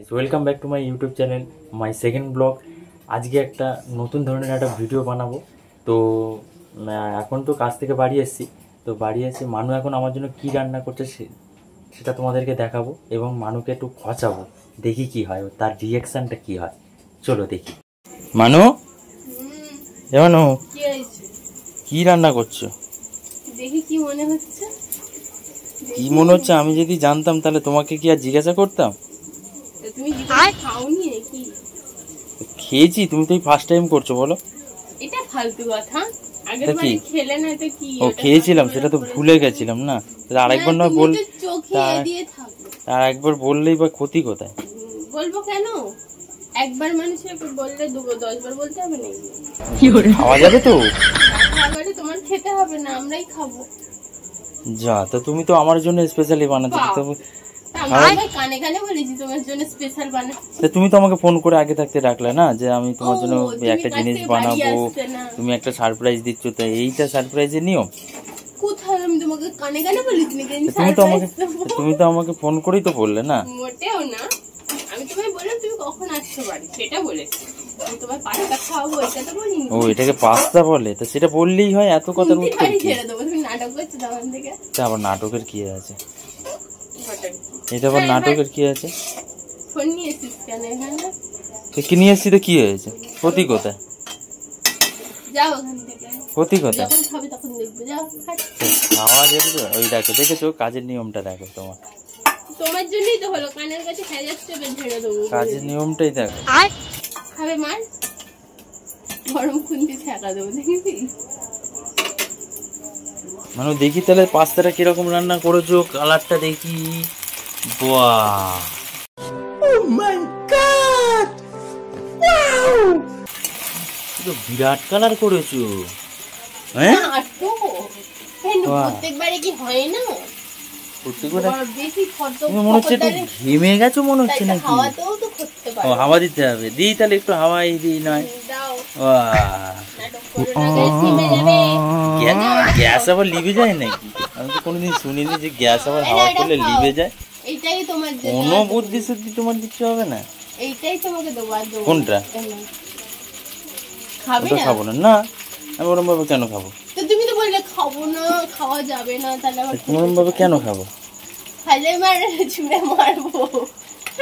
Guys, welcome back to my YouTube channel, my second blog. আজকে একটা নতুন ধরনের একটা ভিডিও বানাবো। তো এখন তো কাজ থেকে বাড়ি এসেছি। তো বাড়ি এসে মানু এখন আমার জন্য কি রান্না করছে সেটা তোমাদেরকে দেখাবো এবং মানুকে একটু খচাবো, দেখি কি হয়, তার রিয়াকশানটা কি হয়। চলো দেখি। মানু, মানু কি রান্না করছো? দেখি কি মনে হচ্ছে। কি মনে হচ্ছে? আমি যদি জানতাম তাহলে তোমাকে কি আর জিজ্ঞাসা করতাম? তুমি খাওনি নাকি? খেয়েছি, তুমি তো ফার্স্ট টাইম করছো, বলো। এটা ফালতু কথা। আগের বারে খেলে না তো কি? ও খেয়েছিলাম, সেটা তো ভুলে গেছিলাম না। আরেকবার নয় বল, আর একবার বললেই বা ক্ষতি কোথায়? বলবো কেন? একবার মানুষের বললে 10 বার বলতে হবে নাকি? খাওয়া যাবে তো? খাবারে তোমার খেতে হবে না, আমরাই খাবো। যা, তো তুমি তো আমার জন্য স্পেশালি বানাচ্ছো। কানে কানে বলেছি তোমার জন্য স্পেশাল বানাচ্ছি। তুমি তো আমাকে ফোন করে আগে থাকতে ডাকলে না, যে আমি তোমার জন্য একটা জিনিস বানাবো, তুমি একটা সারপ্রাইজ দিচ্ছ। তো এইটা সারপ্রাইজের নিয়ম? কোথায় আমি তোমাকে কানে কানে বলেছি নাকি? তুমি তো আমাকে ফোন করেই তো বললে না। মোটেও না, আমি তোমায় বললাম তুমি কখন আসছো বাড়ি সেটা বলেছি। আমি তোমায় পাস্তা খাওয়াবো এটা তো বলিনি। ও, এটাকে পাস্তা বলে? তো সেটা বললেই হয়, এত কথার উত্তর কি? ছেড়ে দেবো, তুমি নাটক করছো তখন থেকে। তা আবার নাটকের কি আছে? এটা আবার নাটকের কি আছে? ফোন নিয়ে এসেছিস কেন এখানে? কি নিয়ে এসেছি তো কি হয়েছে? ক্ষতি কোথায়? যাও ওখান থেকে। ক্ষতি কোথায়? যখন খাবে তখন দেখবে। যাও। খাওয়া যাবে তো? ওই দেখো, দেখেছো কাজের নিয়মটা? দেখো তোমার জন্যই তো হলো, কানের কাছে খেয়ে যাচ্ছে, ঝেড়ে দেবো। কাজের নিয়মটাই দেখো। খাবে মার, গরম খুন্তি ঠেকা দেবো, দেখবি? মানে দেখি তাহলে পাস্তাটা কিরকম রান্না করেছো, কালারটা দেখি। বাহ, ও মাই গড, ওয়াও, তো বিরাট কালার করেছো। হ্যাঁ, প্রত্যেকবারে কি হয় না? মনে হচ্ছে একটু ঘেমে গেছো মনে হচ্ছে নাকি? হাওয়া দিতে হবে। দিই তাহলে একটু হাওয়াই দিই নয়। গ্যাস আবার লিভে যায় নাকি? আমি তো কোনোদিন শুনিনি যে গ্যাস আবার হাওয়া করলে লিভে যায়। কোনো বুদ্ধি শুদ্ধি তোমার দিতে হবে না। কোনটা? খাবো না। না, আমি ওরম ভাবে কেন খাবো? তুমি তো বললে খাবো না, খাওয়া যাবে না, তাহলে ওরম ভাবে কেন খাবো? খাইলে ছুঁড়ে মারবো।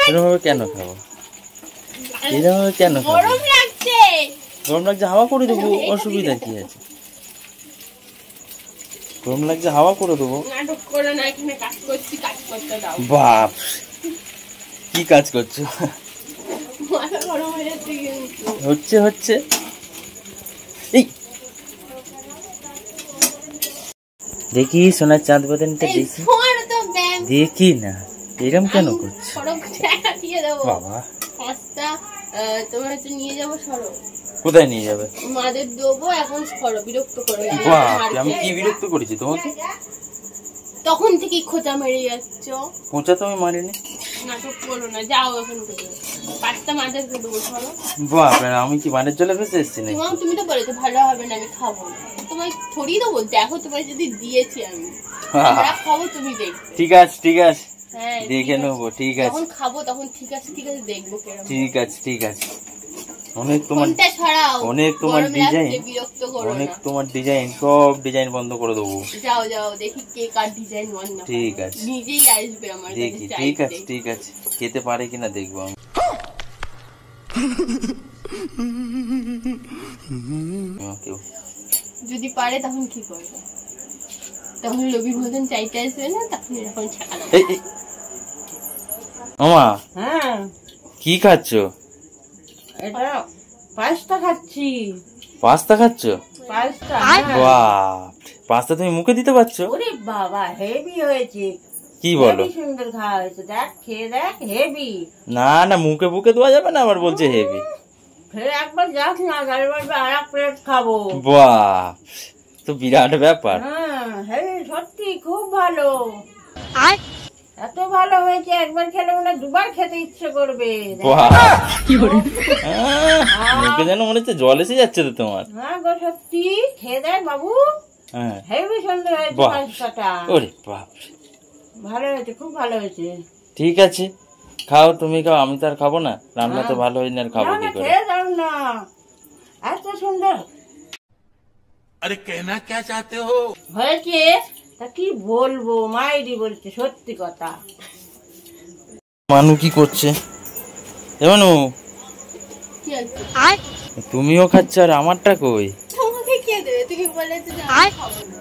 এরকম ভাবে কেন খাবো? এরকম ভাবে কেন খাবো? গরম লাগছে। গরম লাগছে, হাওয়া করে দেবো, অসুবিধা কি আছে? গরম লাগছে, হাওয়া করে দেবো। নাটক করো না, এখানে কাজ করছি, কাজ করতে দাও। বাপ, কি কাজ করছো? মাথা গরম হয়ে যাচ্ছে কিন্তু। হচ্ছে এই দেখি সোনার চাঁদ বাদনটা দেখি না, এরকম কেন করছো? বাবা, তোমার হচ্ছে নিয়ে যাবো, সরো। কোথায় নিয়ে যাবে? মাদের দেবো, এখন সরো, বিরক্ত করো। আমি কি বিরক্ত করেছি তোমাকে? তখন থেকে খোঁচা মেরে যাচ্ছ। খোঁচা তো আমি মারিনি। নাটক করো না, যাও এখন থেকে। পাঁচটা মাদের দেবো, সরো। বাপ, আমি কি মানের জলে ভেসে এসেছি নাকি? তুমি তো বলেছো ভালো হবে না, আমি খাবো না। তোমায় থরি দেবো, দেখো তোমার যদি দিয়েছি আমি, আমরা খাবো, তুমি দেখবে। ঠিক আছে, হ্যাঁ দেখে নেবো। ঠিক আছে, যখন খাবো তখন ঠিক আছে দেখবো কেমন। ঠিক আছে। অনেক তোমার ডিজাইন, সব ডিজাইন বন্ধ করে দেবো। যাও দেখি কে কার ডিজাইন বন্ধ। ঠিক আছে, নিজেই আসবে আমার দেখি। ঠিক আছে, খেতে পারে কিনা দেখবো আমি। যদি পারে তখন কি করবে? তখন লোভী ভোজন চাইতে আসবে না, তখন এরকম ছাকা দেবে। মামা, হ্যাঁ কি খাচ্ছ? এটা পাস্তা খাচ্ছি। পাস্তা খাচ্ছ? পাস্তা? বাহ, পাস্তা তুমি মুখে দিতে পারছো? ওরে বাবা, হেভি হয়েছে। কি বলো? সুন্দর খাওয়া হয়েছে, দেখ খেয়ে দেখ, হেভি। না, মুখে দেওয়া যাবে না, আবার বলছে হেভি। ফের একবার যাস না, আর এক প্লেট খাবো। বাহ, তো বিরাট ব্যাপার। হ্যাঁ, হেভি, সত্যি খুব ভালো। এত ভালো হয়েছে, একবার খেলে মনে দুবার খেতে ইচ্ছে করবে। মুখে যেন মনে হচ্ছে জল এসে যাচ্ছে তো তোমার। হ্যাঁ গো, সত্যি খেয়ে দেখ বাবু। হ্যাঁ, হেভি সুন্দর হয়েছে পাস্তাটা। ওরে বাপ, ভালো হয়েছে, খুব ভালো হয়েছে। ঠিক আছে, খাও, তুমি খাও, আমি তো আর খাবো না, রান্না তো ভালো হয়নি, আর খাবো না কি না, করে? খেয়ে যাও না, এত সুন্দর अरे कहना क्या चाहते हो? হয়েছে। তা কি বলবো, মায়েরই বলছে সত্যি কথা। মানু কি করছে? এ মানু, কি আছে? তুমিও খাচ্ছ আর আমারটা কই? তোমাকে কে দেবে? তুমি বলেছো যে আমি খাবো না।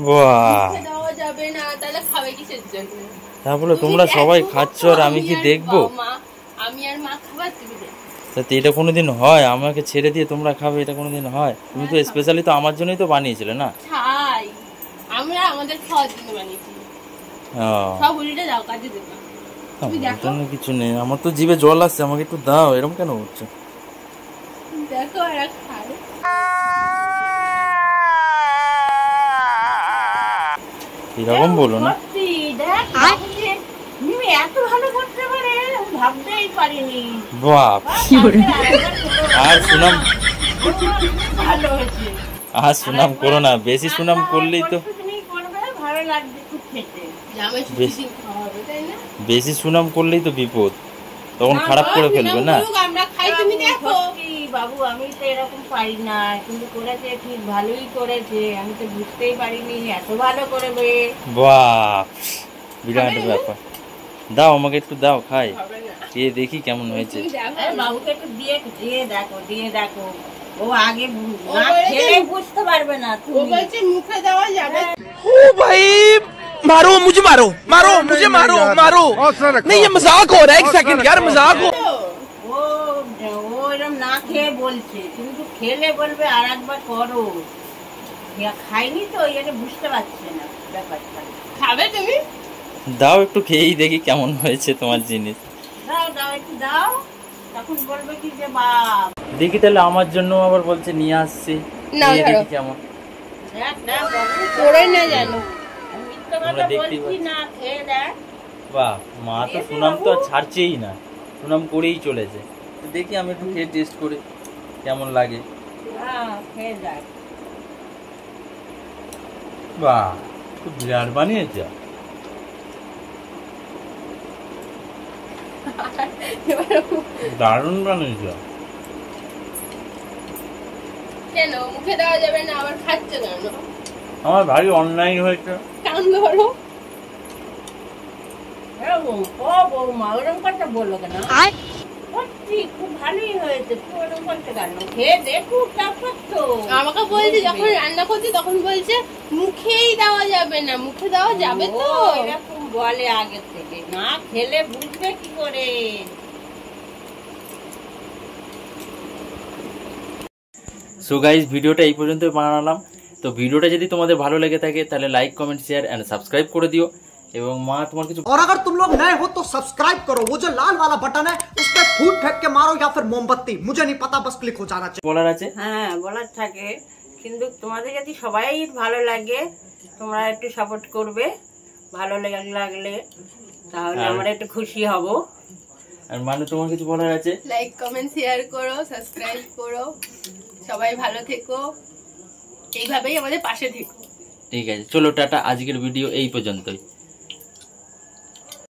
বাহ, মুখে দেওয়া যাবে না, তাহলে খাবে কিসের জন্য? তারপরে তুমি তোমরা দেখো সবাই না, খাচ্ছ আর আমি কি আর দেখবো? মা, আমি আর মা খাবার, তুমি দেখো। তা এটা কোনোদিন হয়? আমাকে ছেড়ে দিয়ে তোমরা খাবে, এটা কোনোদিন হয়? তুমি তো স্পেশালি তো আমার জন্যই তো বানিয়েছিলে না? খাই, আমরা আমাদের খাওয়ার জন্য বানিয়েছি। ও, সব উল্টে দাও, কাজে দেবো। তুমি আমার দেখো, জন্য কিছু নেই, আমার তো জিভে জল আসছে, আমাকে একটু দাও। এরকম কেন হচ্ছে? দেখো আর খাই। এরকম বলো না। সত্যি দেখ, বাবু যে তুমি এত ভালো করতে পারে আমি ভাবতেই পারিনি। বাপ, আর সুনাম, ভালো হয়েছে। আর সুনাম করো না, বেশি সুনাম করলেই তো, তুমি করবে, ভালো লাগবে খুব খেতে। জামাই বেশ। ষষ্ঠীর দিন খাওয়া হবে, তাই না? বেশি সুনাম করলেই তো বিপদ, তখন খারাপ করে ফেলবে না? বলুক, আমরা খাই, তুমি দেখো। সত্যি বাবু, আমি তো এরকম পারি না, কিন্তু করেছে ঠিক ভালোই করেছে, আমি তো বুঝতেই পারিনি এত ভালো করবে। বাপ, বিরাট ব্যাপার। দাও আমাকে একটু দাও, খাই, হবে না, খেয়ে দেখি কেমন হয়েছে। তুমি দেখো। এই বাবুকে একটু দিয়ে দিয়ে দেখো, দিয়ে দেখো। ও আগে ও না বলেছে- খেলে বুঝতে পারবে না ও তুমি। বলছে মুখে দেওয়া যাবে। ओ भाई मारो मुझे, मारो मारो मुझे, मारो मारो। नहीं ये मजाक हो रहा है, एक सेकंड यार, मजाक हो। ও ও এরকম না খেয়ে বলছে, কিন্তু খেলে বলবে আর একবার করো। খাইনি তো এটা বুঝতে পারছে না ব্যাপারটা। খাবে তুমি? দাও একটু খেয়েই দেখি কেমন হয়েছে তোমার জিনিস। দাও দাও, একটু দাও, তখন বলবে কি যে বাপ। দেখি তাহলে, আমার জন্য আবার বলছে নিয়ে আসছি, না, খেয়ে দেখি ধরো। কেমন। দেখ দেখ বাবু, করে না জানো। আমি মিথ্যে কথা তোমরা দেখতেই বলছি পাচ্ছ। না, খেয়ে দেখ। বাহ, মা তো সুনাম তো আর ছাড়ছেই না, সুনাম করেই চলেছে। তো দেখি আমি একটু খেয়ে টেস্ট করি কেমন লাগে। হ্যাঁ, খেয়ে দেখ। বাহ, খুব বিরাট বানিয়েছে। দারুণ বানিয়েছে। কেন মুখে দেওয়া যাবে না, আবার খাচ্ছে কেন? আমার ভারী অন্যায় হয়েছে। কান ধরো। ও বৌমা, ওরকম কথা বললো কেন? সত্যি খুব ভালোই হয়েছে, তুই ওরকম করতে কেন? খেয়ে দেখুক তারপর তো। আমাকে বলছে যখন রান্না করছে তখন বলছে মুখেই দেওয়া যাবে না, মুখে দেওয়া যাবে তো। ও, এরকম বলে আগে থেকে, না খেলে বুঝবে কি করে? সো গাইস, ভিডিওটা এই পর্যন্ত বানালাম। তো ভিডিওটা যদি তোমাদের ভালো লেগে থাকে তাহলে like, comment, share and subscribe করে দিও। এবং মা তোমার কিছু और अगर तुम लोग नए हो तो सब्सक्राइब करो, वो जो लाल वाला बटन है उस पर फूट फेंक के मारो या फिर मोमबत्ती, मुझे नहीं पता, बस क्लिक हो जाना चाहिए। বলার আছে? হ্যাঁ, বলার থাকে, কিন্তু তোমাদের যদি সবাই ভালো লাগে, তোমরা একটু সাপোর্ট করবে, ভালো লাগলে তাহলে আমরা একটু খুশি হব। আর মানে তোমার কিছু বলার আছে? লাইক, কমেন্ট, শেয়ার করো, সাবস্ক্রাইব করো। সবাই ভালো থেকো, এইভাবেই আমাদের পাশে থেকো। ঠিক আছে, চলো টাটা, আজকের ভিডিও এই পর্যন্তই।